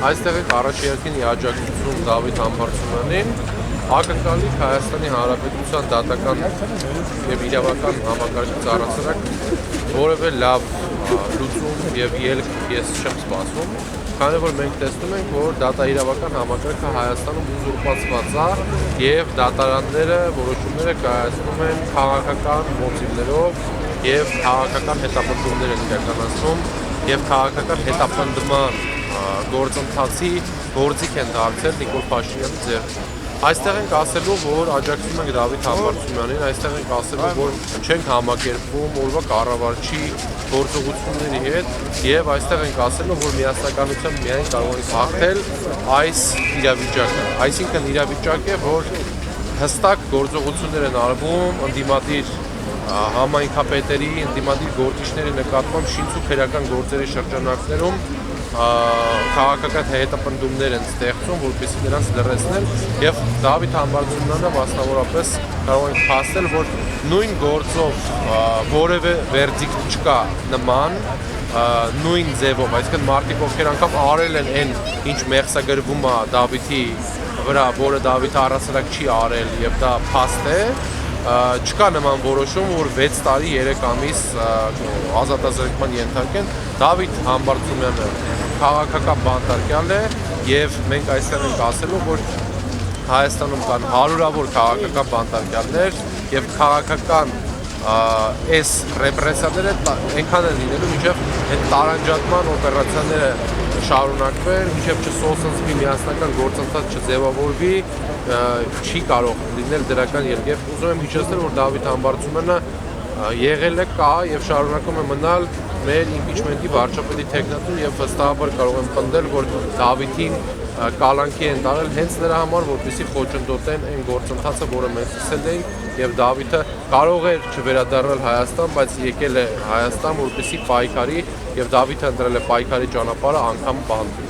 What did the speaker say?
Այստեղ է առաջի հերթին աջակցություն Դավիթ Համբարձումյանին, ակնկալիք Հայաստանի Հանրապետության դատական եւ իրավական համակարգի առասարակ որևէ լավ լուծում եւ ելք ես չեմ սպասում, քանի որ մենք տեսնում ենք, որ դատաիրավական համակարգը Հայաստանում ուզուրպացված է եւ դատարանները որոշումները կայացնում են քաղաքական մոտիվներով եւ քաղաքական հետապնդումներ են իրականացնում եւ քաղաքական հետապնդման գործընթացի գործիք են դարձել Նիկոլ Փաշինյանի ձեռքին։ Այստեղ ենք ասելու, որ աջակցում ենք Դավիթ Համբարձումյանին, այստեղ ենք ասելու, որ չենք համակերպվում օրվա կառավարչի գործողությունների հետ եւ այստեղ ենք ասելու, որ միասնականությամբ միայն կարող ենք հաղթել այս իրավիճակը։ Այսինքն իրավիճակ է, որ հստակ գործողություններ են արվում ընդդիմադիր համայնքապետերի, ընդդիմադիր գործիչների նկատմամբ շինց ու քրեական գործերի շրջանակներում քաղաքական հետապնդումներ են ստեղծում, որպեսզի նրանց լրացնեն եւ Դավիթ Համբարձումյանը մասնավորապես կարող ենք փաստել, որ նույն գործով որևէ վերդիկտ չկա նման նույն ձևով, այսինքն մարդիկ ովքեր անգամ արել են այն, ինչ մեղսագրվում է Դավիթի վրա, որը Դավիթը առասարակ չի արել եւ դա փաստ է, չկա նման որոշում, որ 6 տարի 3 ամիս ազատազրկման ենթարկեն։ Դավիթ Համբարձումյանը քաղաքական բանտարկյալ է եւ մենք այստեղ ենք ասելու, որ Հայաստանում կան հարյուրավոր քաղաքական բանտարկյալներ եւ քաղաքական այս ռեպրեսիաները այնքան են լինելու, մինչեւ այդ տարանջատման օպերացիաները շարունակվեն, մինչեւ չսոսնցվի միասնական գործընթաց չձևավորվի, չի կարող լինել դրական ելք։ Եվ ուզում եմ հիշեցնել, որ Դավիթ Համբարձումյանը եղել է, կա եւ շարունակում է մնալ մեր իմպիչմենտի վարչապետի թեկնածու եւ վստահաբար կարող եմ պնդել, որ Դավիթին կալանքի են տարել հենց նրա համար, որպեսզի խոչընդոտեն այն գործընթացը, որը մենք սկսել էինք եւ Դավիթը կարող էր չվերադառնալ Հայաստան, բայց եկել է Հայաստան, որպեսզի պայքարի եւ Դավիթը ընտրել է պայքարի ճանապարհը անգամ բանտ։